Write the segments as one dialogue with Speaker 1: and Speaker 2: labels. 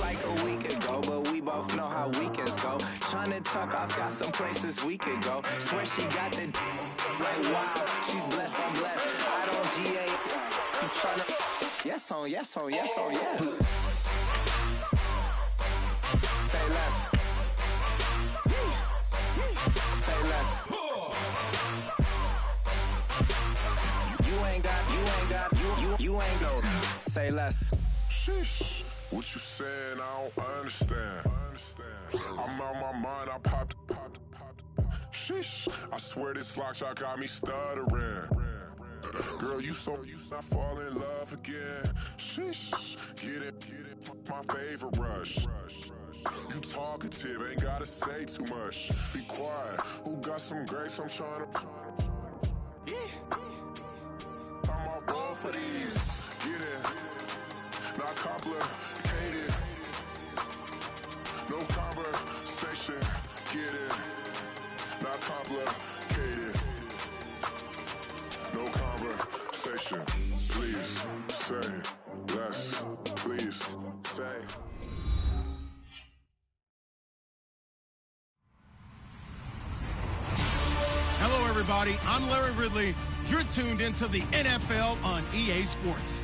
Speaker 1: like a week ago, but we both know how weekends go. Tryna tuck off, got some places we could go. Swear she got the like wow, she's blessed, I'm blessed. I don't GA. You tryna yes on yes on yes on yes. Say less. Say less. You ain't go. Say less.
Speaker 2: Sheesh. What you saying? I don't understand. I'm out my mind. I popped. Sheesh. I swear this lock shot got me stuttering. Girl, you not fall in love again. Sheesh. Get it. My favorite rush. You talkative, ain't gotta say too much. Be quiet. Who got some grapes? I'm trying to. I'm all roll for these. Get it. Not complicated. No conversation. Get it. Not complicated. No conversation. Please say less. Please say.
Speaker 3: Hello, everybody. I'm Larry Ridley. You're tuned into the NFL on EA Sports.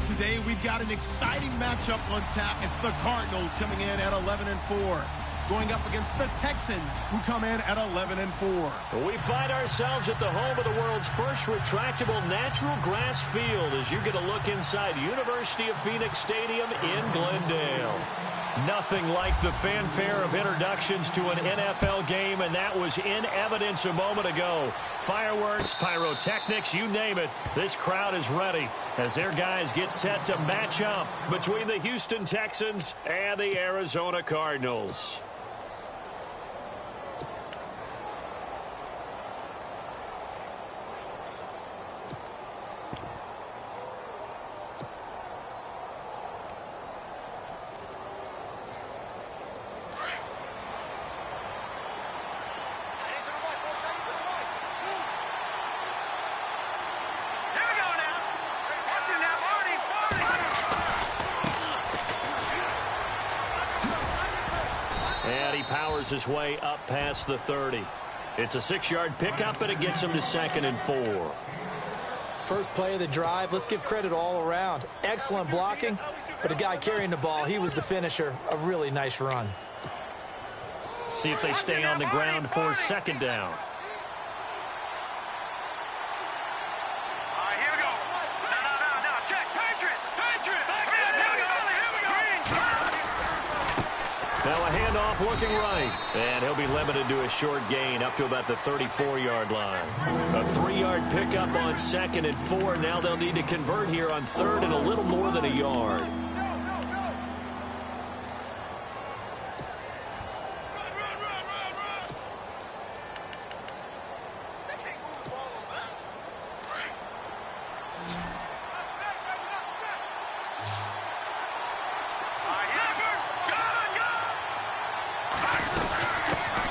Speaker 3: Today, we've got an exciting matchup on tap. It's the Cardinals coming in at 11-4, going up against the Texans, who come in at 11-4.
Speaker 4: We find ourselves at the home of the world's first retractable natural grass field as you get a look inside University of Phoenix Stadium in Glendale. Nothing like the fanfare of introductions to an NFL game, and that was in evidence a moment ago. Fireworks, pyrotechnics, you name it. This crowd is ready as their guys get set to match up between the Houston Texans and the Arizona Cardinals. And he powers his way up past the 30. It's a 6-yard pickup, and it gets him to 2nd and 4.
Speaker 5: First play of the drive, let's give credit all around. Excellent blocking, but the guy carrying the ball, he was the finisher. A really nice run.
Speaker 4: See if they stay on the ground for 2nd down. Now a handoff looking right. And he'll be limited to a short gain up to about the 34-yard line. A 3-yard pickup on 2nd and 4. Now they'll need to convert here on 3rd and a little more than a yard.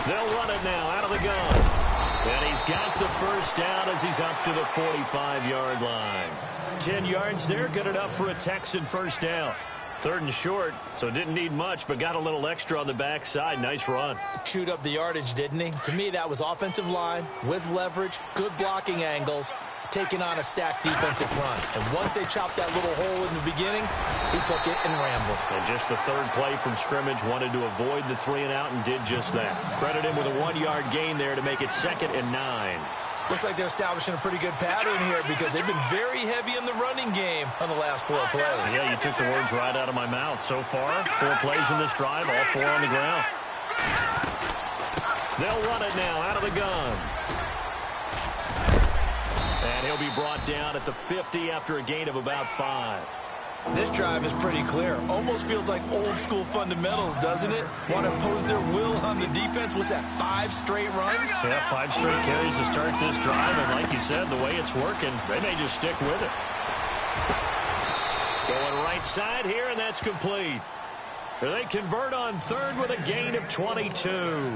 Speaker 4: They'll run it now out of the gun. And he's got the first down as he's up to the 45-yard line. 10 yards there, good enough for a Texan first down. 3rd and short, so didn't need much, but got a little extra on the backside. Nice run.
Speaker 5: Chewed up the yardage, didn't he? To me, that was offensive line with leverage, good blocking angles, taking on a stacked defensive front. And once they chopped that little hole in the beginning, he took it and rambled.
Speaker 4: And just the 3rd play from scrimmage, wanted to avoid the 3-and-out and did just that. Credit him with a 1-yard gain there to make it 2nd and 9.
Speaker 5: Looks like they're establishing a pretty good pattern here because they've been very heavy in the running game on the last 4 plays.
Speaker 4: Yeah, you took the words right out of my mouth. So far, 4 plays in this drive, all 4 on the ground. They'll run it now out of the gun. And he'll be brought down at the 50 after a gain of about 5.
Speaker 5: This drive is pretty clear. Almost feels like old-school fundamentals, doesn't it? Want to impose their will on the defense. Was that 5 straight runs?
Speaker 4: Yeah, 5 straight carries to start this drive. And like you said, the way it's working, they may just stick with it. Going right side here, and that's complete. They convert on 3rd with a gain of 22.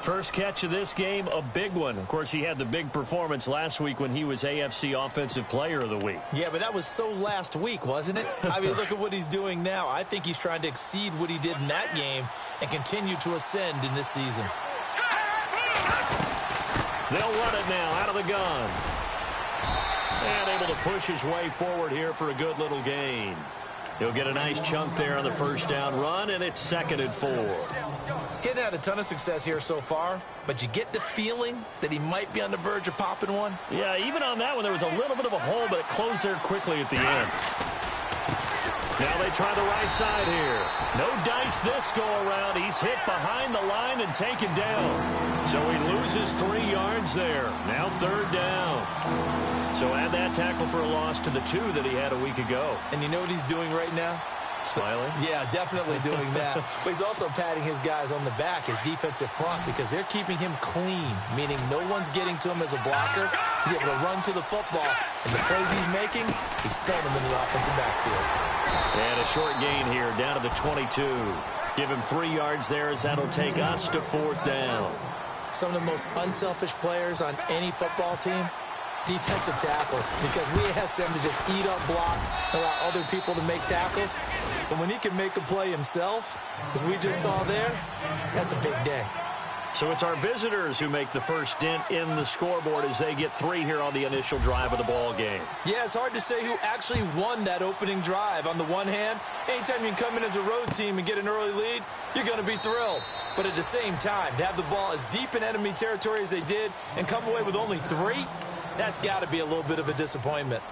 Speaker 4: First catch of this game, a big one. Of course, he had the big performance last week when he was AFC Offensive Player of the Week.
Speaker 5: Yeah, but that was so last week, wasn't it? I mean, look at what he's doing now. I think he's trying to exceed what he did in that game and continue to ascend in this season.
Speaker 4: They'll run it now out of the gun. And able to push his way forward here for a good little gain. He'll get a nice chunk there on the first down run, and it's 2nd and 4.
Speaker 5: He hadn't had a ton of success here so far, but you get the feeling that he might be on the verge of popping one.
Speaker 4: Yeah, even on that one, there was a little bit of a hole, but it closed there quickly at the end. Now they try the right side here. No dice this go-around. He's hit behind the line and taken down. So he loses 3 yards there. Now 3rd down. So add that tackle for a loss to the 2 that he had a week ago.
Speaker 5: And you know what he's doing right now?
Speaker 4: Smiling?
Speaker 5: Yeah, definitely doing that. But he's also patting his guys on the back, his defensive front, because they're keeping him clean, meaning no one's getting to him as a blocker. He's able to run to the football. And the plays he's making, he's spelling them in the offensive backfield.
Speaker 4: And a short gain here, down to the 22. Give him 3 yards there as that'll take us to 4th down.
Speaker 5: Some of the most unselfish players on any football team, defensive tackles, because we ask them to just eat up blocks, allow other people to make tackles. But when he can make a play himself, as we just saw there, that's a big day.
Speaker 4: So it's our visitors who make the first dent in the scoreboard as they get 3 here on the initial drive of the ball game.
Speaker 5: Yeah, it's hard to say who actually won that opening drive. On the one hand, anytime you can come in as a road team and get an early lead, you're going to be thrilled. But at the same time, to have the ball as deep in enemy territory as they did and come away with only 3, that's got to be a little bit of a disappointment.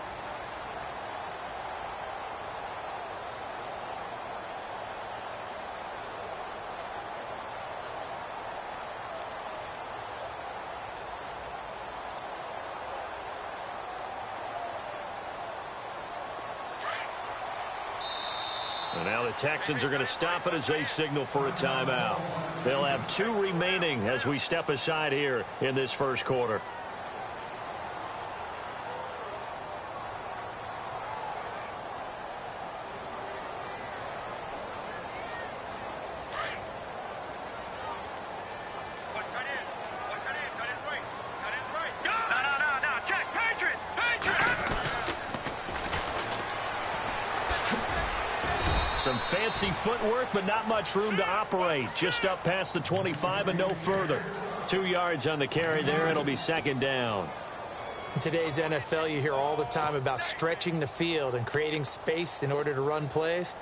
Speaker 4: And now the Texans are going to stop it as they signal for a timeout. They'll have 2 remaining as we step aside here in this first quarter. Some fancy footwork, but not much room to operate. Just up past the 25 and no further. 2 yards on the carry there. It'll be 2nd down.
Speaker 5: In today's NFL, you hear all the time about stretching the field and creating space in order to run plays.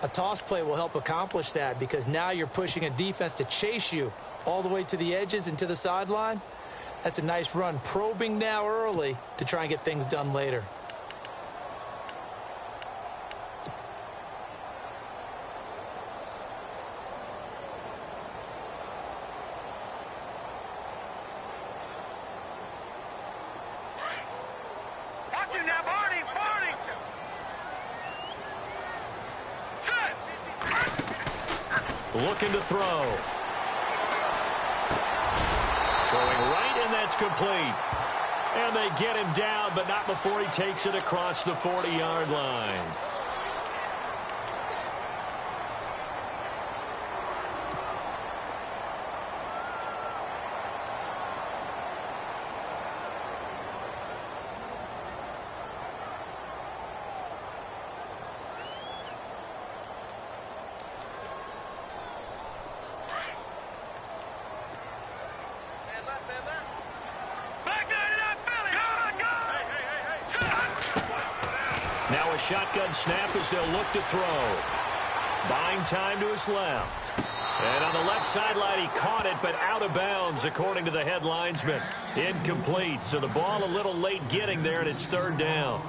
Speaker 5: A toss play will help accomplish that because now you're pushing a defense to chase you all the way to the edges and to the sideline. That's a nice run, probing now early to try and get things done later.
Speaker 4: Looking to throw. Throwing right, and that's complete. And they get him down, but not before he takes it across the 40-yard line. Now a shotgun snap as they'll look to throw. Buying time to his left. And on the left sideline, he caught it, but out of bounds, according to the head linesman. Incomplete, so the ball a little late getting there, and it's 3rd down.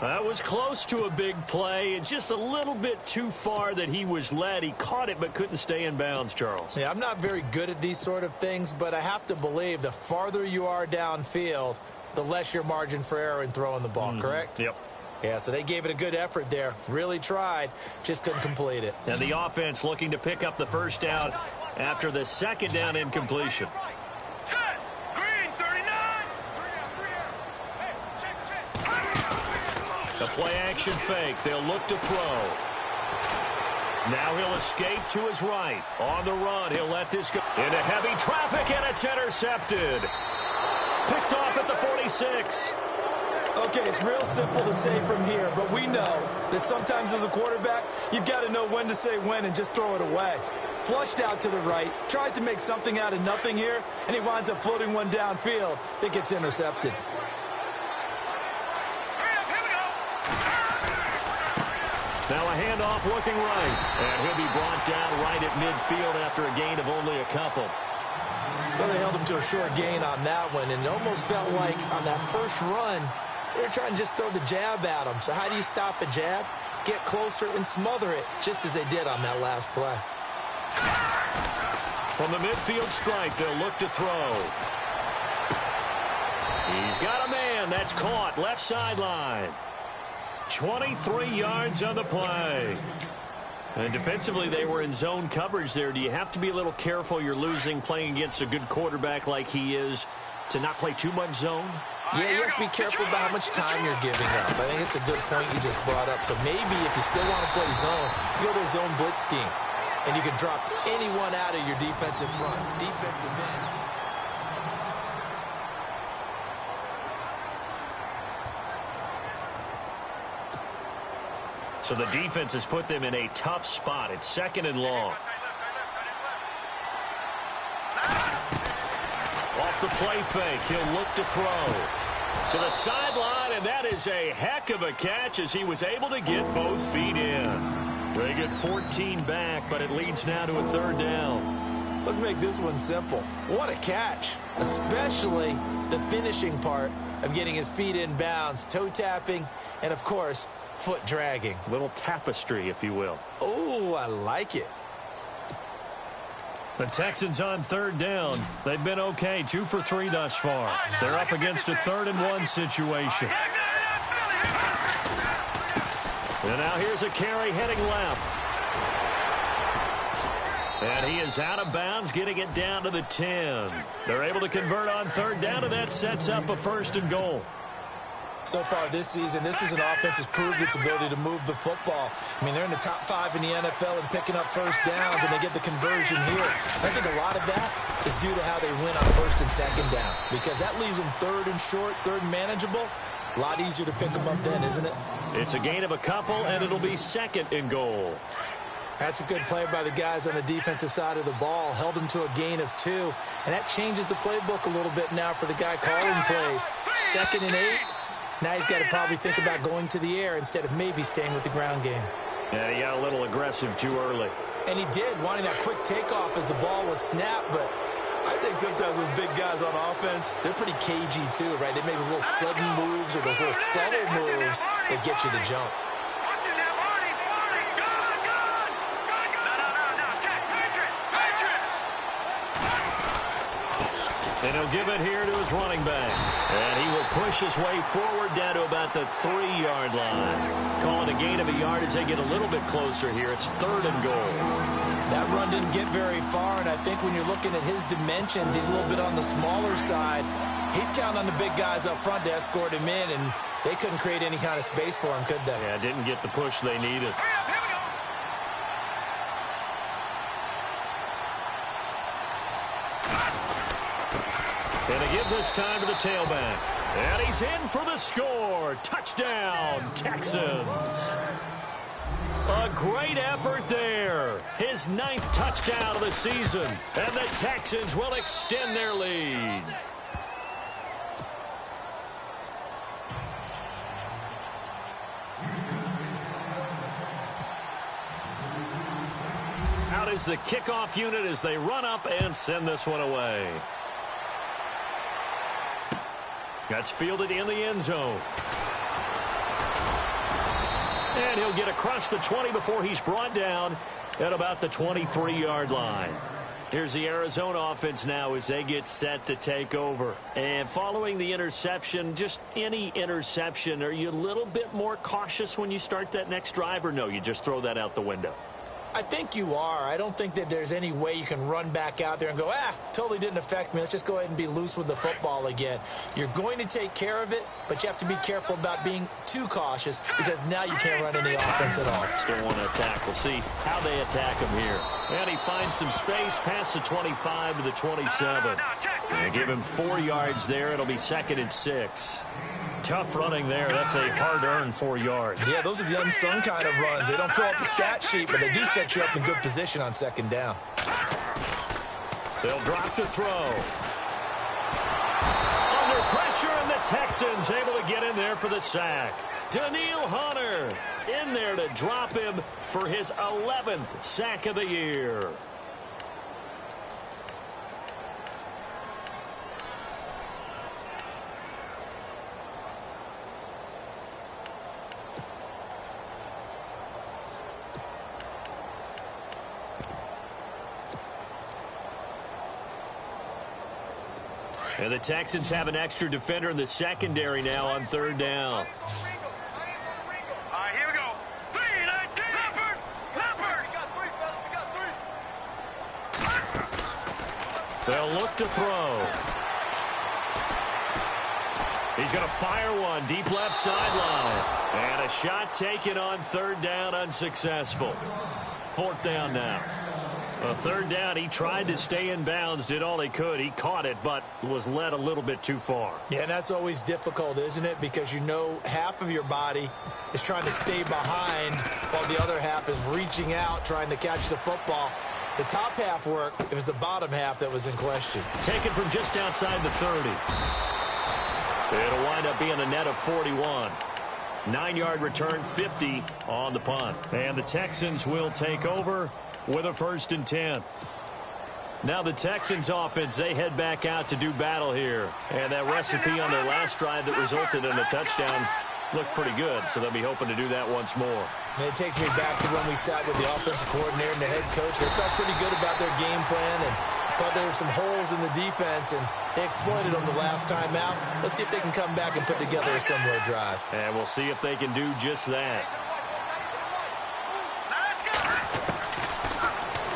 Speaker 4: That was close to a big play, and just a little bit too far that he was led. He caught it, but couldn't stay in bounds, Charles.
Speaker 5: Yeah, I'm not very good at these sort of things, but I have to believe the farther you are downfield, the less your margin for error in throwing the ball, correct?
Speaker 4: Yep.
Speaker 5: Yeah, so they gave it a good effort there. Really tried, just couldn't complete it.
Speaker 4: And the offense looking to pick up the first down after the 2nd down incompletion. A play action fake. They'll look to throw. Now he'll escape to his right. On the run, he'll let this go into heavy traffic, and it's intercepted. Picked off at the 46.
Speaker 5: Okay, it's real simple to say from here, but we know that sometimes as a quarterback, you've got to know when to say when and just throw it away. Flushed out to the right, tries to make something out of nothing here, and he winds up floating one downfield that gets intercepted.
Speaker 4: Now a handoff looking right, and he'll be brought down right at midfield after a gain of only a couple.
Speaker 5: Well, they held him to a short gain on that one, and it almost felt like on that first run, they were trying to just throw the jab at him. So how do you stop a jab? Get closer and smother it, just as they did on that last play.
Speaker 4: From the midfield strike, they'll look to throw. He's got a man. That's caught. Left sideline. 23 yards on the play. And defensively, they were in zone coverage there. Do you have to be a little careful? You're losing playing against a good quarterback like he is to not play too much zone?
Speaker 5: Yeah, you have to be careful about how much time you're giving up. I think it's a good point you just brought up. So maybe if you still want to play zone, you go to a zone blitz scheme. And you can drop anyone out of your defensive front. Defensive end.
Speaker 4: So the defense has put them in a tough spot. It's 2nd and long. Off the play fake, he'll look to throw. To the sideline, and that is a heck of a catch as he was able to get both feet in. They get 14 back, but it leads now to a 3rd down.
Speaker 5: Let's make this one simple. What a catch, especially the finishing part of getting his feet in bounds, toe tapping, and of course, foot dragging.
Speaker 4: Little tapestry, if you will.
Speaker 5: Oh, I like it.
Speaker 4: The Texans on 3rd down. They've been okay, 2 for 3 thus far. They're up against a 3rd and 1 situation. And now here's a carry heading left. And he is out of bounds, getting it down to the 10. They're able to convert on 3rd down, and that sets up a 1st and goal.
Speaker 5: So far this season, this is an offense that's proved its ability to move the football. I mean, they're in the top 5 in the NFL and picking up 1st downs, and they get the conversion here. I think a lot of that is due to how they win on 1st and 2nd down, because that leaves them 3rd and short, 3rd and manageable. A lot easier to pick them up then, isn't it?
Speaker 4: It's a gain of a couple, and it'll be 2nd and goal.
Speaker 5: That's a good play by the guys on the defensive side of the ball. Held them to a gain of 2, and that changes the playbook a little bit now for the guy calling plays. 2nd and 8. Now he's got to probably think about going to the air instead of maybe staying with the ground game.
Speaker 4: Yeah, he got a little aggressive too early.
Speaker 5: And he did, wanting that quick takeoff as the ball was snapped, but I think sometimes those big guys on offense, they're pretty cagey too, right? They make those little sudden moves or those little subtle moves that get you to jump.
Speaker 4: And he'll give it here to his running back. And he will push his way forward down to about the 3-yard line. Calling a gain of a yard as they get a little bit closer here. It's 3rd and goal.
Speaker 5: That run didn't get very far, and I think when you're looking at his dimensions, he's a little bit on the smaller side. He's counting on the big guys up front to escort him in, and they couldn't create any kind of space for him, could they?
Speaker 4: Yeah, didn't get the push they needed. And they give this time to the tailback. And he's in for the score. Touchdown, Texans. A great effort there. His 9th touchdown of the season. And the Texans will extend their lead. Out is the kickoff unit as they run up and send this one away. That's fielded in the end zone. And he'll get across the 20 before he's brought down at about the 23-yard line. Here's the Arizona offense now as they get set to take over. And following the interception, just any interception, are you a little bit more cautious when you start that next drive, or no, you just throw that out the window?
Speaker 5: I think you are. I don't think that there's any way you can run back out there and go, totally didn't affect me. Let's just go ahead and be loose with the football again. You're going to take care of it, but you have to be careful about being too cautious because now you can't run any offense at all.
Speaker 4: Still want to attack. We'll see how they attack him here. And he finds some space past the 25 to the 27. And give him 4 yards there. It'll be 2nd and 6. Tough running there. That's a hard-earned 4 yards.
Speaker 5: Yeah, those are the unsung kind of runs. They don't fill up the stat sheet, but they do set you up in good position on 2nd down.
Speaker 4: They'll drop to throw. Under pressure, and the Texans able to get in there for the sack. Daniil Hunter in there to drop him for his 11th sack of the year. And the Texans have an extra defender in the secondary now on 3rd down.
Speaker 6: All right, here we go. 3, 19, Leopard! Leopard! We got 3, fellas. We got 3.
Speaker 4: They'll look to throw. He's going to fire one deep left sideline. And a shot taken on 3rd down, unsuccessful. 4th down now. 3rd down, he tried to stay in bounds, did all he could. He caught it, but was led a little bit too far.
Speaker 5: Yeah, and that's always difficult, isn't it? Because you know half of your body is trying to stay behind while the other half is reaching out, trying to catch the football. The top half worked. It was the bottom half that was in question.
Speaker 4: Taken from just outside the 30. It'll wind up being a net of 41. 9-yard return, 50 on the punt. And the Texans will take over with a 1st and 10. Now the Texans offense, they head back out to do battle here. And that recipe on their last drive that resulted in a touchdown looked pretty good, so they'll be hoping to do that once more.
Speaker 5: And it takes me back to when we sat with the offensive coordinator and the head coach. They felt pretty good about their game plan and thought there were some holes in the defense, and they exploited them the last time out. Let's see if they can come back and put together a similar drive.
Speaker 4: And we'll see if they can do just that.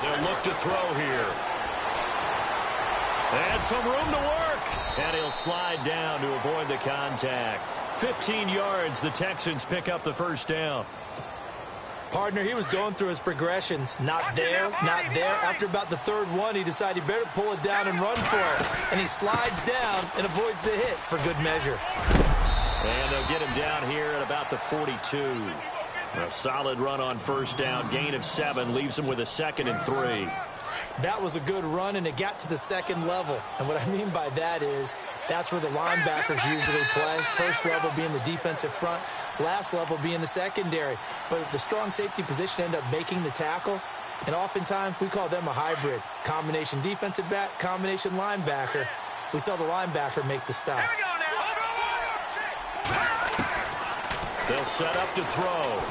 Speaker 4: They'll look to throw here. And some room to work. And he'll slide down to avoid the contact. 15 yards, the Texans pick up the 1st down.
Speaker 5: Partner, he was going through his progressions. Not there, not there. After about the 3rd one, he decided he better pull it down and run for it. And he slides down and avoids the hit for good measure.
Speaker 4: And they'll get him down here at about the 42. A solid run on 1st down. Gain of 7 leaves him with a 2nd and 3.
Speaker 5: That was a good run, and it got to the 2nd level. And what I mean by that is that's where the linebackers usually play. 1st level being the defensive front, last level being the secondary. But the strong safety position ended up making the tackle. And oftentimes we call them a hybrid. Combination defensive back, combination linebacker. We saw the linebacker make the stop.
Speaker 4: They'll set up to throw.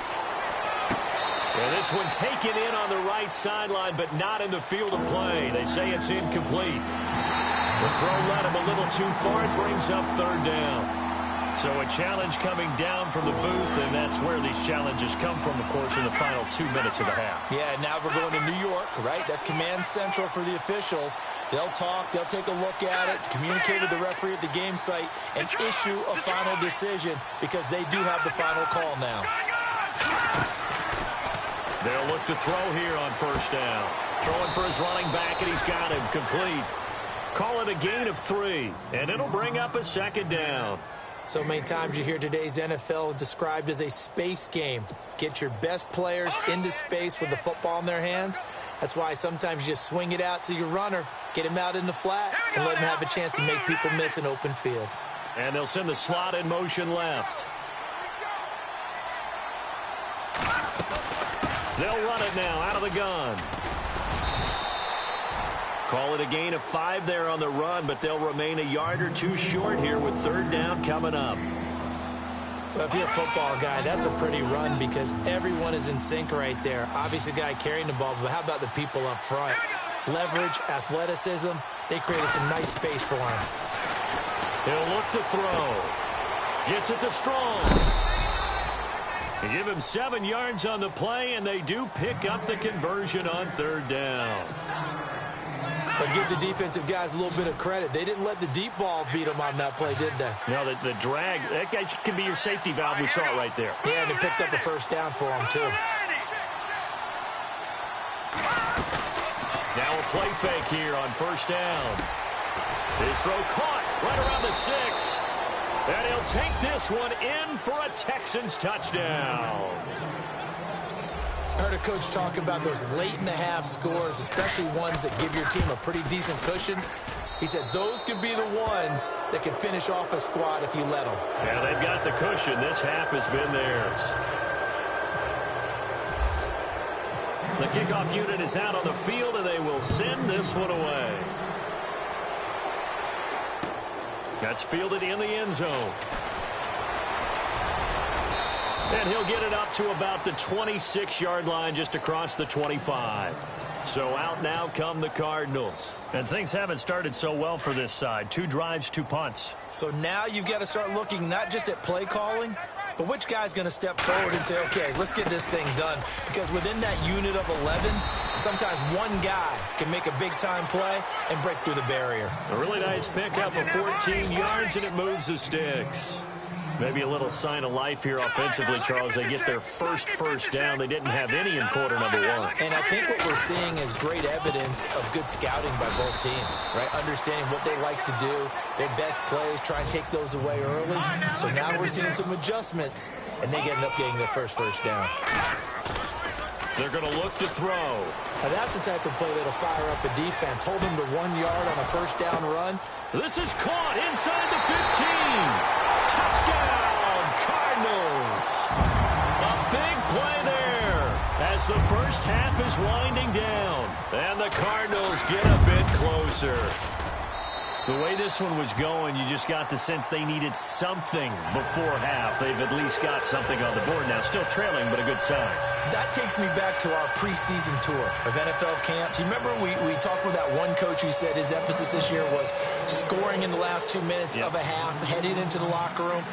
Speaker 4: And this one taken in on the right sideline, but not in the field of play. They say it's incomplete. The throw led him a little too far. It brings up 3rd down. So a challenge coming down from the booth, and that's where these challenges come from, of course, in the final 2 minutes of the half.
Speaker 5: Yeah, now we're going to New York, right? That's command central for the officials. They'll talk, they'll take a look at it, communicate with the referee at the game site, and issue a final decision because they do have the final call now.
Speaker 4: They'll look to throw here on 1st down. Throwing for his running back, and he's got him complete. Call it a gain of 3, and it'll bring up a 2nd down.
Speaker 5: So many times you hear today's NFL described as a space game. Get your best players into space with the football in their hands. That's why sometimes you just swing it out to your runner, get him out in the flat, and let him have a chance to make people miss an open field.
Speaker 4: And they'll send the slot in motion left. They'll run it now out of the gun. Call it a gain of 5 there on the run, but they'll remain a yard or 2 short here with 3rd down coming up.
Speaker 5: Well, if you're a football guy, that's a pretty run because everyone is in sync right there. Obviously, the guy carrying the ball, but how about the people up front? Leverage, athleticism, they created some nice space for him.
Speaker 4: He'll look to throw. Gets it to Strong. They give him 7 yards on the play, and they do pick up the conversion on 3rd down.
Speaker 5: But give the defensive guys a little bit of credit. They didn't let the deep ball beat them on that play, did they?
Speaker 4: No, the drag, that guy can be your safety valve. We saw it right there.
Speaker 5: Yeah, and it picked up a 1st down for them, too.
Speaker 4: Now a play fake here on 1st down. His throw caught right around the 6. And he'll take this one in for a Texans touchdown.
Speaker 5: I heard a coach talk about those late-in-the-half scores, especially ones that give your team a pretty decent cushion. He said those could be the ones that can finish off a squad if you let them.
Speaker 4: Yeah, they've got the cushion. This half has been theirs. The kickoff unit is out on the field, and they will send this one away. That's fielded in the end zone. And he'll get it up to about the 26-yard line, just across the 25. So out now come the Cardinals. And things haven't started so well for this side. 2 drives, 2 punts.
Speaker 5: So now you've got to start looking not just at play calling, but which guy's going to step forward and say, okay, let's get this thing done. Because within that unit of 11, sometimes one guy can make a big-time play and break through the barrier.
Speaker 4: A really nice pickup of 14 yards, and it moves the sticks. Maybe a little sign of life here offensively, Charles. They get their first down. They didn't have any in quarter number 1.
Speaker 5: And I think what we're seeing is great evidence of good scouting by both teams, right? Understanding what they like to do, their best plays, try and take those away early. So now we're seeing some adjustments, and they end up getting their first down.
Speaker 4: They're going to look to throw.
Speaker 5: Now that's the type of play that'll fire up a defense. Hold them to 1 yard on a 1st down run.
Speaker 4: This is caught inside the 15. Touchdown, Cardinals. A big play there as the first half is winding down. And the Cardinals get a bit closer. The way this one was going, you just got the sense they needed something before half. They've at least got something on the board now. Still trailing, but a good sign.
Speaker 5: That takes me back to our preseason tour of NFL camps. You remember we talked with that one coach who said his emphasis this year was scoring in the last 2 minutes of a half, heading into the locker room.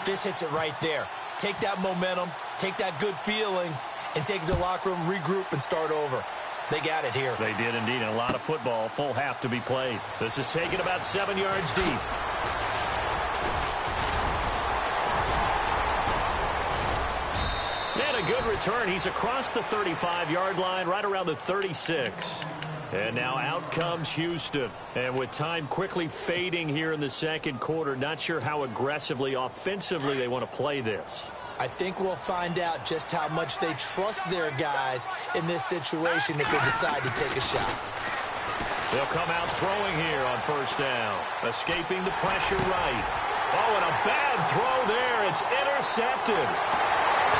Speaker 5: This hits it right there. Take that momentum, take that good feeling, and take it to the locker room, regroup, and start over. They got it here.
Speaker 4: They did indeed. And a lot of football, full half to be played. This is taken about 7 yards deep. And a good return. He's across the 35-yard line, right around the 36. And now out comes Houston. And with time quickly fading here in the 2nd quarter, not sure how aggressively, offensively they want to play this.
Speaker 5: I think we'll find out just how much they trust their guys in this situation if they decide to take a shot.
Speaker 4: They'll come out throwing here on 1st down. Escaping the pressure right. Oh, and a bad throw there. It's intercepted.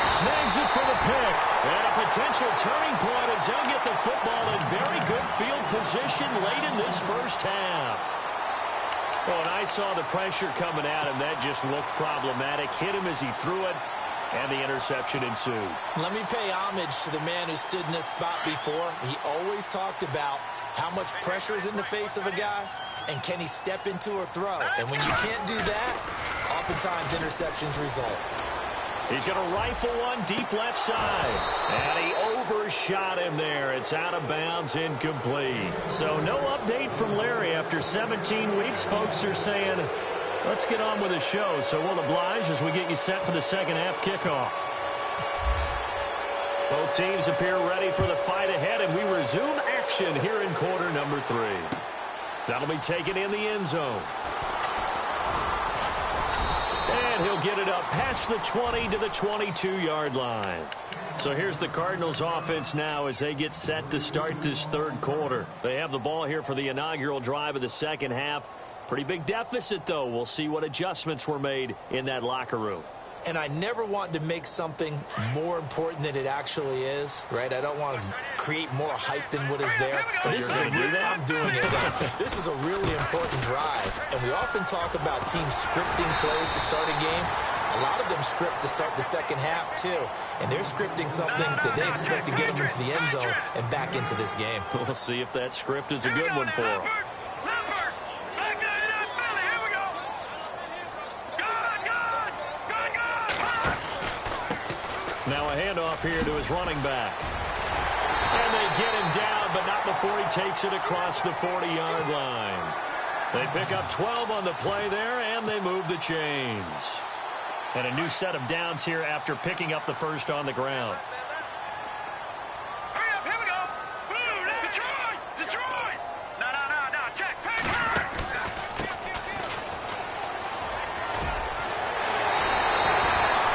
Speaker 4: Snags it for the pick. And a potential turning point as they'll get the football in very good field position late in this first half. Well, and I saw the pressure coming at him. That just looked problematic. Hit him as he threw it. And the interception ensued.
Speaker 5: Let me pay homage to the man who stood in this spot before. He always talked about how much pressure is in the face of a guy, and can he step into a throw. And when you can't do that, oftentimes interceptions result.
Speaker 4: He's going to rifle one deep left side. And he overshot him there. It's out of bounds, incomplete. So no update from Larry after 17 weeks. Folks are saying, let's get on with the show. So we'll oblige as we get you set for the 2nd half kickoff. Both teams appear ready for the fight ahead, and we resume action here in quarter number 3. That'll be taken in the end zone. And he'll get it up past the 20 to the 22-yard line. So here's the Cardinals offense now as they get set to start this 3rd quarter. They have the ball here for the inaugural drive of the 2nd half. Pretty big deficit, though. We'll see what adjustments were made in that locker room.
Speaker 5: And I never want to make something more important than it actually is, right? I don't want to create more hype than what is there. But this is I'm doing it. This is a really important drive. And we often talk about teams scripting plays to start a game. A lot of them script to start the 2nd half, too. And they're scripting something that they expect to get them into the end zone and back into this game.
Speaker 4: We'll see if that script is a good one for them. Now a handoff here to his running back. And they get him down, but not before he takes it across the 40-yard line. They pick up 12 on the play there, and they move the chains. And a new set of downs here after picking up the first on the ground.
Speaker 6: Hurry up, here we go. Detroit! Detroit! No, check.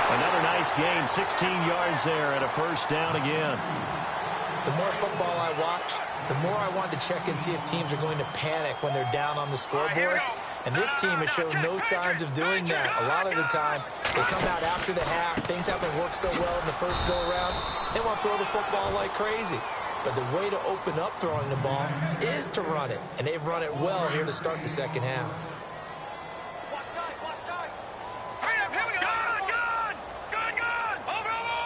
Speaker 4: Another nice gain, 16 yards there, and a first down again.
Speaker 5: The more football I watch, the more I want to check and see if teams are going to panic when they're down on the scoreboard. And this team has shown no signs of doing that. A lot of the time, they come out after the half. Things haven't worked so well in the first go-around. They want to throw the football like crazy. But the way to open up throwing the ball is to run it. And they've run it well here to start the second half.
Speaker 6: Hurry up, here we go. Over.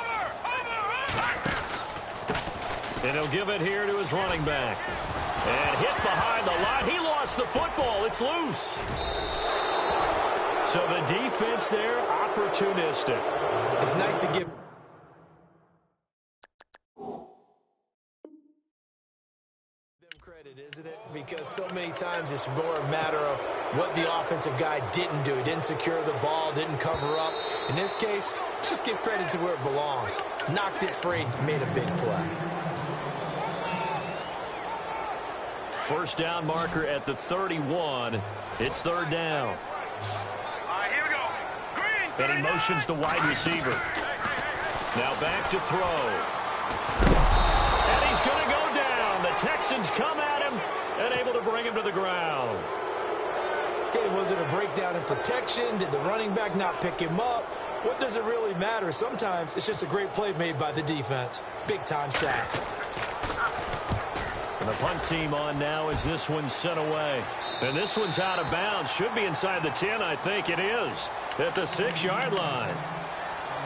Speaker 4: And he'll give it here to his running back. And hit behind the line. He lost the football. It's loose. So the defense there, opportunistic.
Speaker 5: It's nice to give them credit, isn't it? Because so many times it's more a matter of what the offensive guy didn't do. He didn't secure the ball, didn't cover up. In this case, let's just give credit to where it belongs. Knocked it free, made a big play.
Speaker 4: First down marker at the 31. It's third down.
Speaker 6: All right, here we go. Green.
Speaker 4: And he motions the wide receiver. Now back to throw. And he's going to go down. The Texans come at him and able to bring him to the ground.
Speaker 5: Okay, was it a breakdown in protection? Did the running back not pick him up? What does it really matter? Sometimes it's just a great play made by the defense. Big-time sack.
Speaker 4: And the punt team on now as this one's sent away. And this one's out of bounds. Should be inside the 10, I think it is. At the 6-yard line.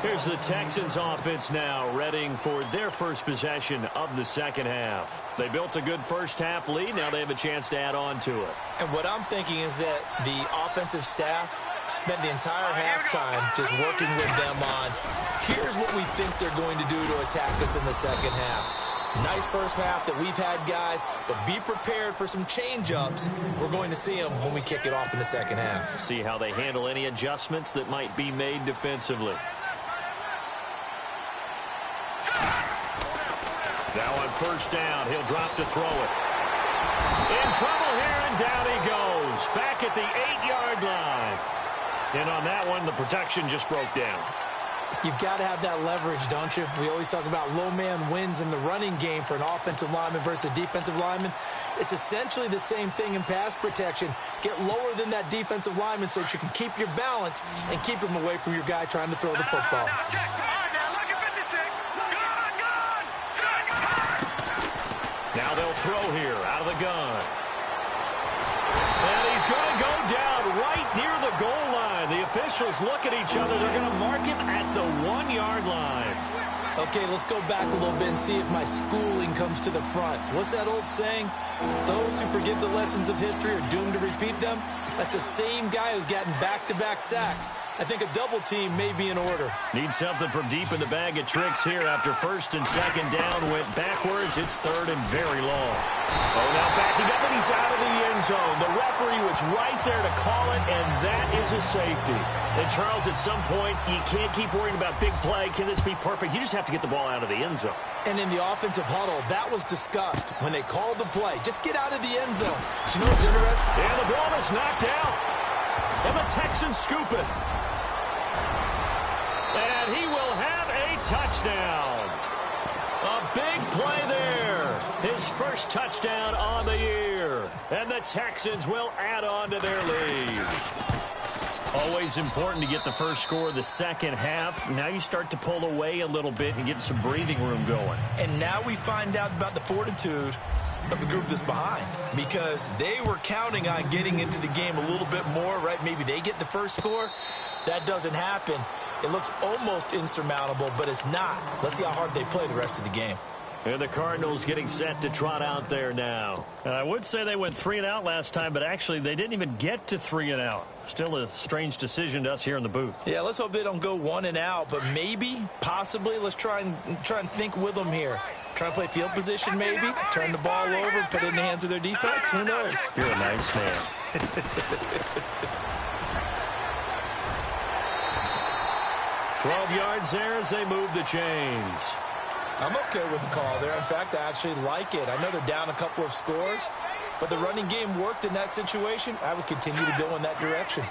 Speaker 4: Here's the Texans offense now, readying for their first possession of the second half. They built a good first half lead. Now they have a chance to add on to it.
Speaker 5: And what I'm thinking is that the offensive staff spent the entire halftime just working with them on, here's what we think they're going to do to attack us in the second half. Nice first half that we've had, guys, but be prepared for some change-ups. We're going to see them when we kick it off in the second half.
Speaker 4: See how they handle any adjustments that might be made defensively. Now on first down, he'll drop to throw it. In trouble here, and down he goes. Back at the 8-yard line. And on that one, the protection just broke down.
Speaker 5: You've got to have that leverage, don't you? We always talk about low man wins in the running game for an offensive lineman versus a defensive lineman. It's essentially the same thing in pass protection. Get lower than that defensive lineman so that you can keep your balance and keep him away from your guy trying to throw the football.
Speaker 4: Now they'll throw here out of the gun. And he's going to go down right near the goal line. The officials look at each other. They're going to mark him at the 1-yard line.
Speaker 5: Okay, let's go back a little bit and see if my schooling comes to the front. What's that old saying? Those who forget the lessons of history are doomed to repeat them. That's the same guy who's gotten back-to-back sacks. I think a double team may be in order.
Speaker 4: Need something from deep in the bag of tricks here after first and second down went backwards. It's third and very long. Oh, now backing up, and he's out of the end zone. The referee was right there to call it, and that is a safety. And, Charles, at some point, you can't keep worrying about big play. Can this be perfect? You just have to get the ball out of the end zone.
Speaker 5: And in the offensive huddle, that was discussed when they called the play. Just get out of the end zone. You know what's interesting?
Speaker 4: And the ball is knocked out. And the Texans scoop it. And he will have a touchdown. A big play there. His first touchdown on the year. And the Texans will add on to their lead. Always important to get the first score of the second half. Now you start to pull away a little bit and get some breathing room going.
Speaker 5: And now we find out about the fortitude of the group that's behind, because they were counting on getting into the game a little bit more, right? Maybe they get the first score. That doesn't happen. It looks almost insurmountable, but it's not. Let's see how hard they play the rest of the game.
Speaker 4: And the Cardinals getting set to trot out there now. And I would say they went 3 and out last time, but actually they didn't even get to 3 and out. Still a strange decision to us here in the booth.
Speaker 5: Yeah, let's hope they don't go 1 and out, but maybe, possibly, let's try and think with them here. Try and play field position maybe, turn the ball over, put it in the hands of their defense. Who knows?
Speaker 4: You're a nice man. 12 yards there as they move the chains.
Speaker 5: I'm okay with the call there. In fact, I actually like it. I know they're down a couple of scores, but the running game worked in that situation. I would continue to go in that direction.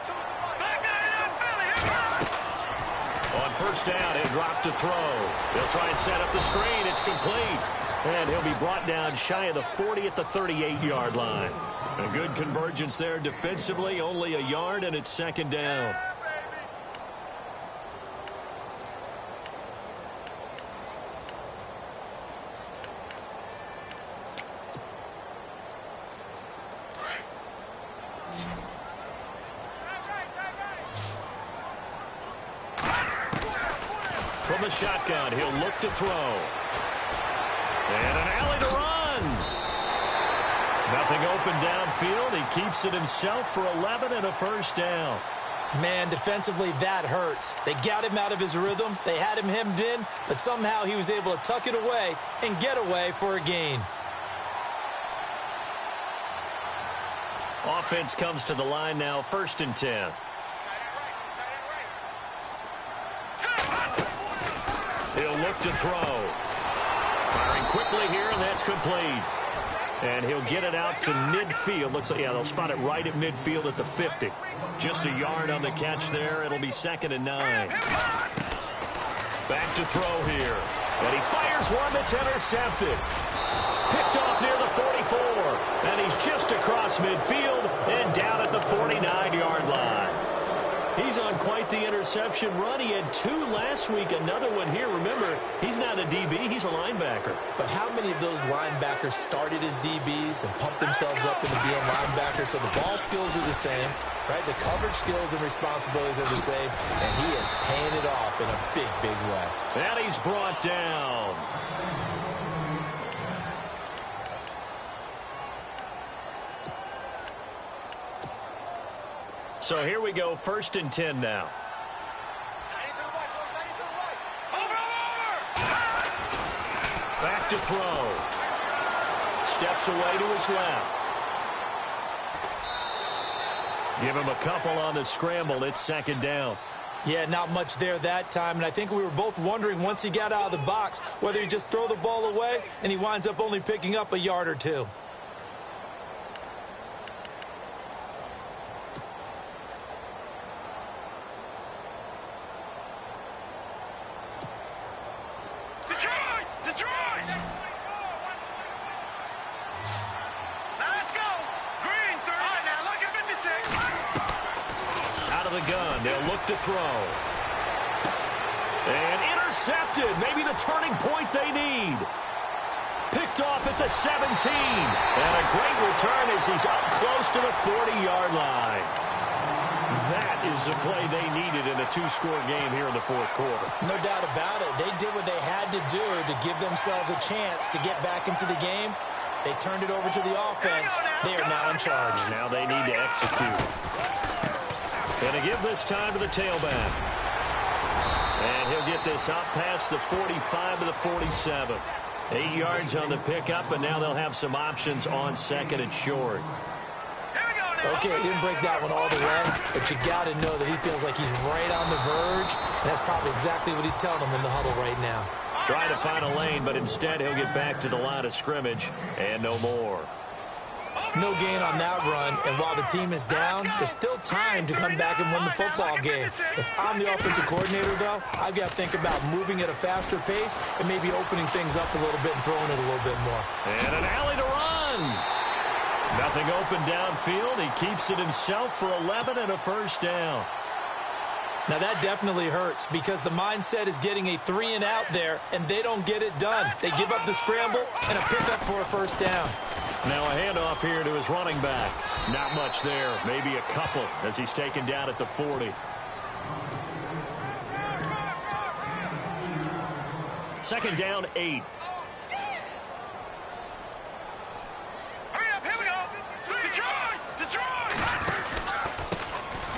Speaker 4: On first down, he'll drop to throw. They'll try and set up the screen. It's complete. And he'll be brought down shy of the 40 at the 38-yard line. A good convergence there defensively, only a yard, and it's second down. From the shotgun, he'll look to throw. And an alley to run. Nothing open downfield. He keeps it himself for 11 and a first down.
Speaker 5: Man, defensively, that hurts. They got him out of his rhythm. They had him hemmed in, but somehow he was able to tuck it away and get away for a gain.
Speaker 4: Offense comes to the line now, 1st and 10. He'll look to throw. Firing quickly here, and that's complete. And he'll get it out to midfield. Looks like, yeah, they'll spot it right at midfield at the 50. Just a yard on the catch there. It'll be 2nd and 9. Back to throw here. And he fires one that's intercepted. Picked off near the 44. And he's just across midfield and down at the 49-yard line. He's on quite the interception run. He had 2 last week, another one here. Remember, he's not a DB, he's a linebacker.
Speaker 5: But how many of those linebackers started as DBs and pumped themselves up into being linebackers? So the ball skills are the same, right? The coverage skills and responsibilities are the same, and he is paying it off in a big, big way.
Speaker 4: And he's brought down. So here we go, 1st and 10 now. Back to throw. Steps away to his left. Give him a couple on the scramble. It's 2nd down.
Speaker 5: Yeah, not much there that time, and I think we were both wondering once he got out of the box whether he just throw the ball away and he winds up only picking up a yard or 2.
Speaker 4: To throw. And intercepted. Maybe the turning point they need. Picked off at the 17. And a great return as he's up close to the 40-yard line. That is the play they needed in a 2-score game here in the 4th quarter.
Speaker 5: No doubt about it. They did what they had to do to give themselves a chance to get back into the game. They turned it over to the offense. They are now in charge.
Speaker 4: Now they need to execute. And to give this time to the tailback. And he'll get this out past the 45 to the 47. 8 yards on the pickup, and now they'll have some options on 2nd and short.
Speaker 5: Okay, he didn't break that one all the way, but you got to know that he feels like he's right on the verge, and that's probably exactly what he's telling them in the huddle right now.
Speaker 4: Trying to find a lane, but instead he'll get back to the line of scrimmage, and no more.
Speaker 5: No gain on that run, and while the team is down, there's still time to come back and win the football game. If I'm the offensive coordinator, though, I've got to think about moving at a faster pace and maybe opening things up a little bit and throwing it a little bit more.
Speaker 4: And an alley to run. Nothing open downfield. He keeps it himself for 11 and a first down.
Speaker 5: Now that definitely hurts because the mindset is getting a 3 and out there, and they don't get it done. They give up the scramble and a pickup for a first down.
Speaker 4: Now a handoff here to his running back. Not much there, maybe a couple as he's taken down at the 40. 2nd down, 8.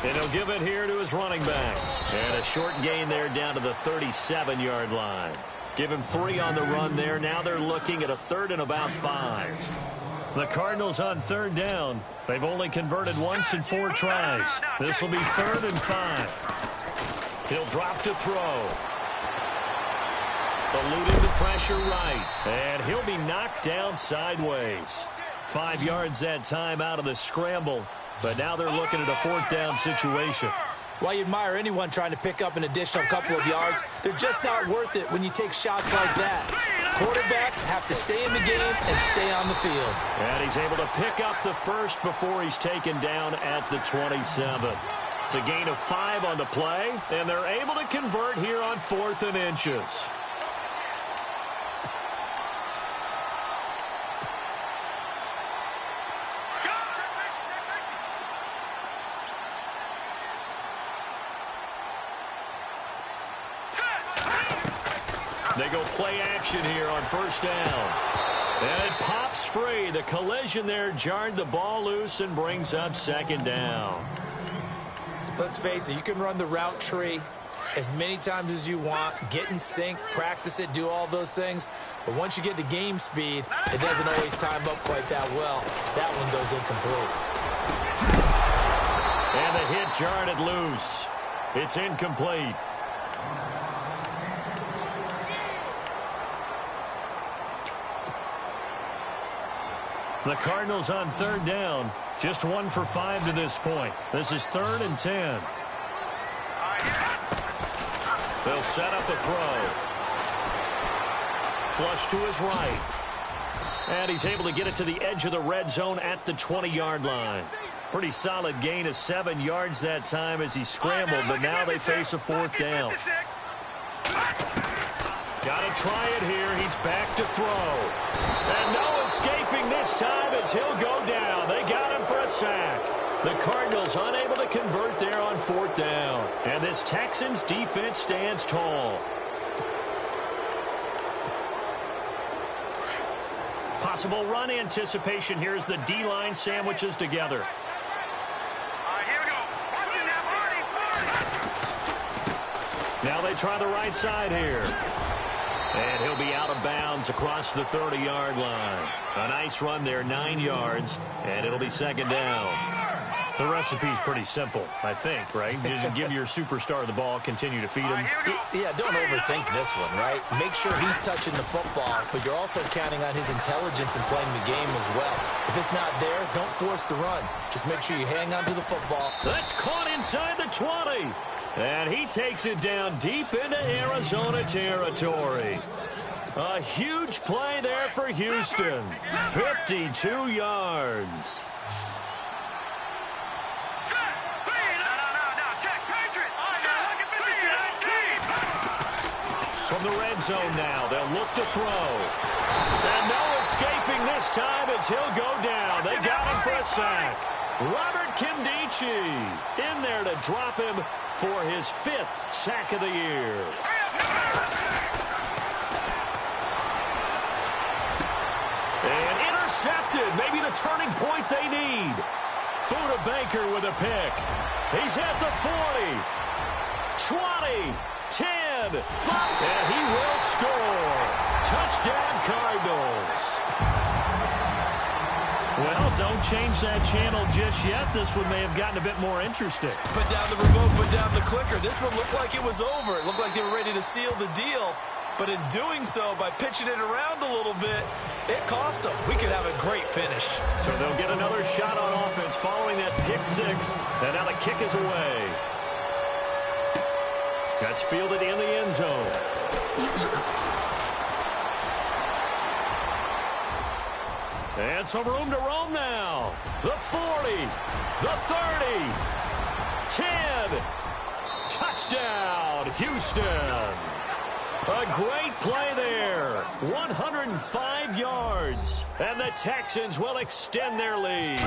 Speaker 4: And he'll give it here to his running back. And a short gain there down to the 37-yard line. Give him 3 on the run there. Now they're looking at a 3rd and about 5. The Cardinals on 3rd down. They've only converted once in 4 tries. This will be 3rd and 5. He'll drop to throw. Eluding the pressure right. And he'll be knocked down sideways. 5 yards that time out of the scramble. But now they're looking at a 4th down situation.
Speaker 5: While you admire anyone trying to pick up an additional couple of yards, they're just not worth it when you take shots like that. Quarterbacks have to stay in the game and stay on the field.
Speaker 4: And he's able to pick up the first before he's taken down at the 27. It's a gain of 5 on the play, and they're able to convert here on 4th and inches. They go play action here on 1st down. And it pops free. The collision there jarred the ball loose and brings up 2nd down.
Speaker 5: Let's face it, you can run the route tree as many times as you want, get in sync, practice it, do all those things. But once you get to game speed, it doesn't always time up quite that well. That one goes incomplete.
Speaker 4: And the hit jarred it loose. It's incomplete. The Cardinals on 3rd down. Just 1 for 5 to this point. This is 3rd and 10. They'll set up a throw. Flush to his right. And he's able to get it to the edge of the red zone at the 20-yard line. Pretty solid gain of 7 yards that time as he scrambled, but now they face a 4th down. Got to try it here. He's back to throw. And no escaping this time as he'll go down. They got him for a sack. The Cardinals unable to convert there on 4th down. And this Texans defense stands tall. Possible run anticipation here as the D-line sandwiches together.
Speaker 6: Here we go. Watching that body.
Speaker 4: Now they try the right side here. And he'll be out of bounds across the 30-yard line. A nice run there, 9 yards, and it'll be 2nd down. The recipe's pretty simple, I think, right? Just give your superstar the ball, continue to feed him.
Speaker 5: Yeah, don't overthink this one, right? Make sure he's touching the football, but you're also counting on his intelligence in playing the game as well. If it's not there, don't force the run. Just make sure you hang on to the football.
Speaker 4: That's caught inside the 20. And he takes it down deep into Arizona territory. A huge play there for Houston. 52 yards. From the red zone now, they'll look to throw. And no escaping this time as he'll go down. They got him for a sack. Robert Kindici in there to drop him for his 5th sack of the year. And intercepted, maybe the turning point they need. Buda Baker with a pick. He's at the 40, 20, 10, 5, and he will score. Touchdown Cardinals. Well, don't change that channel just yet. This one may have gotten a bit more interesting.
Speaker 5: Put down the remote, put down the clicker. This one looked like it was over. It looked like they were ready to seal the deal. But in doing so, by pitching it around a little bit, it cost them. We could have a great finish.
Speaker 4: So they'll get another shot on offense following that pick 6. And now the kick is away. That's fielded in the end zone. And some room to roam now. The 40, the 30, 10. Touchdown, Houston. A great play there. 105 yards. And the Texans will extend their lead.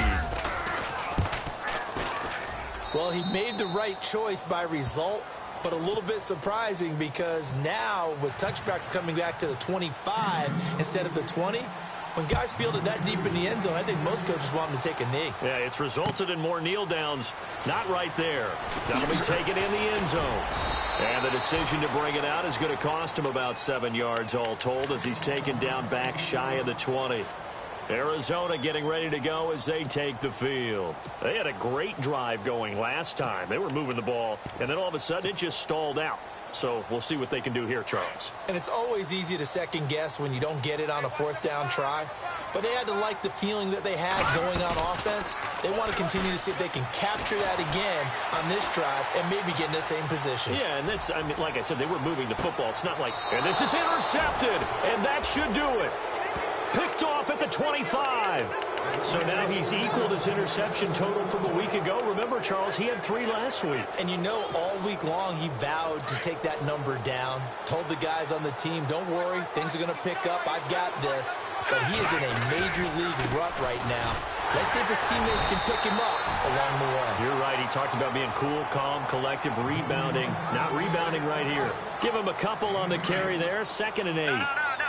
Speaker 5: Well, he made the right choice by result, but a little bit surprising because now with touchbacks coming back to the 25 instead of the 20, When guys fielded that deep in the end zone, I think most coaches want them to take a knee.
Speaker 4: Yeah, it's resulted in more kneel downs. Not right there. That'll be taken in the end zone. And the decision to bring it out is going to cost him about 7 yards all told as he's taken down back shy of the 20. Arizona getting ready to go as they take the field. They had a great drive going last time. They were moving the ball, and then all of a sudden it just stalled out. So we'll see what they can do here, Charles.
Speaker 5: And it's always easy to second guess when you don't get it on a fourth down try. But they had to like the feeling that they had going on offense. They want to continue to see if they can capture that again on this drive and maybe get in the same position.
Speaker 4: Yeah, and that's, I mean, like I said, they were moving the football. It's not like, and this is intercepted, and that should do it. Picked off at the 25. So now he's equaled his interception total from a week ago. Remember, Charles, he had 3 last week.
Speaker 5: And you know, all week long he vowed to take that number down. Told the guys on the team, don't worry, things are going to pick up. I've got this. But he is in a major league rut right now. Let's see if his teammates can pick him up along the way.
Speaker 4: You're right. He talked about being cool, calm, collective, rebounding. Not rebounding right here. Give him a couple on the carry there. 2nd and 8.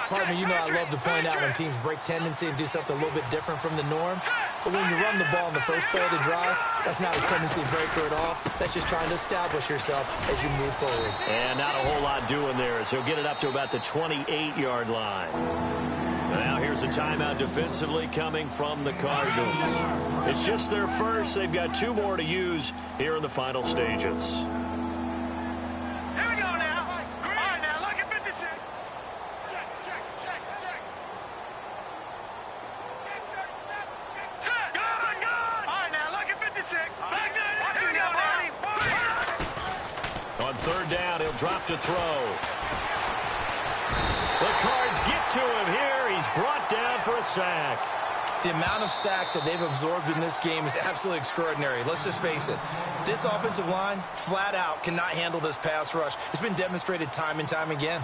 Speaker 5: Partner, you know I love to point out when teams break tendency and do something a little bit different from the norms. But when you run the ball in the first play of the drive, that's not a tendency breaker at all. That's just trying to establish yourself as you move forward.
Speaker 4: And not a whole lot doing there, so he'll get it up to about the 28-yard line. Now here's a timeout defensively coming from the Cardinals. It's just their first. They've got 2 more to use here in the final stages.
Speaker 6: Here we go now. All right, now look at 56. Check. Good. All right, now look at 56. Back there. Here we go now.
Speaker 4: On 3rd down, he'll drop to throw. The Cards get to him here. He's brought down for a sack.
Speaker 5: The amount of sacks that they've absorbed in this game is absolutely extraordinary. Let's just face it. This offensive line, flat out, cannot handle this pass rush. It's been demonstrated time and time again.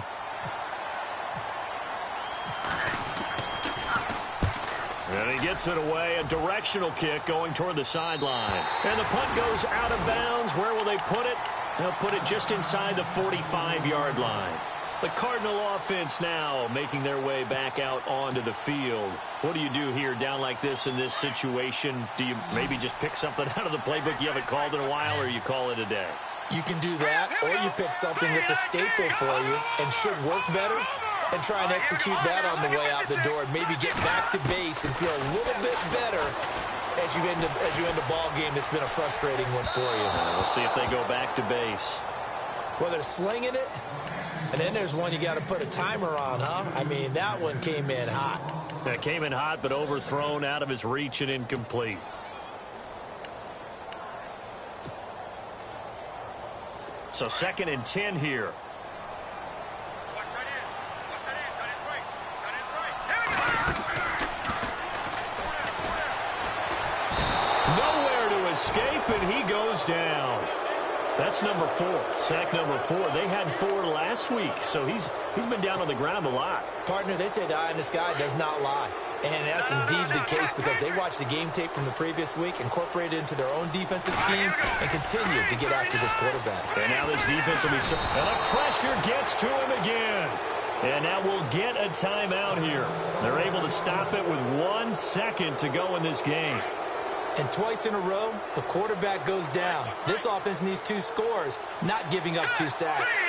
Speaker 4: And he gets it away. A directional kick going toward the sideline. And the punt goes out of bounds. Where will they put it? They'll put it just inside the 45-yard line. The Cardinal offense now making their way back out onto the field. What do you do here down like this in this situation? Do you maybe just pick something out of the playbook you haven't called in a while, or you call it a day?
Speaker 5: You can do that, or you pick something that's a staple for you and should work better and try and execute that on the way out the door and maybe get back to base and feel a little bit better as you end a ball game that's been a frustrating one for you.
Speaker 4: We'll see if they go back to base.
Speaker 5: Well, they're slinging it. And then there's one you got to put a timer on, huh? I mean, that one came in hot.
Speaker 4: That came in hot, but overthrown, out of his reach, and incomplete. So 2nd and 10 here. Nowhere to escape, and he goes down. That's number 4. Sack number 4. They had 4 last week, so he's been down on the ground a lot.
Speaker 5: Partner, they say the eye in the sky does not lie. And that's indeed the case because they watched the game tape from the previous week, incorporated it into their own defensive scheme, and continued to get after this quarterback.
Speaker 4: And now this defense will be... And the pressure gets to him again. And now we'll get a timeout here. They're able to stop it with 1 second to go in this game.
Speaker 5: And twice in a row, the quarterback goes down. This offense needs 2 scores, not giving up 2 sacks.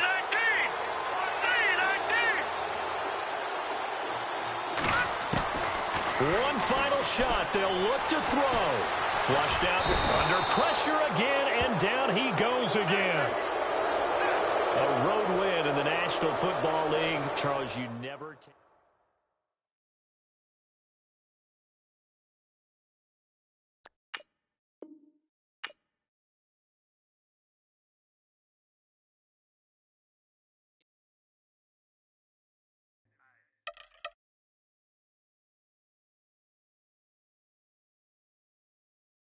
Speaker 4: One final shot. They'll look to throw. Flushed out. Under pressure again, and down he goes again. A road win in the National Football League. Charles, you never...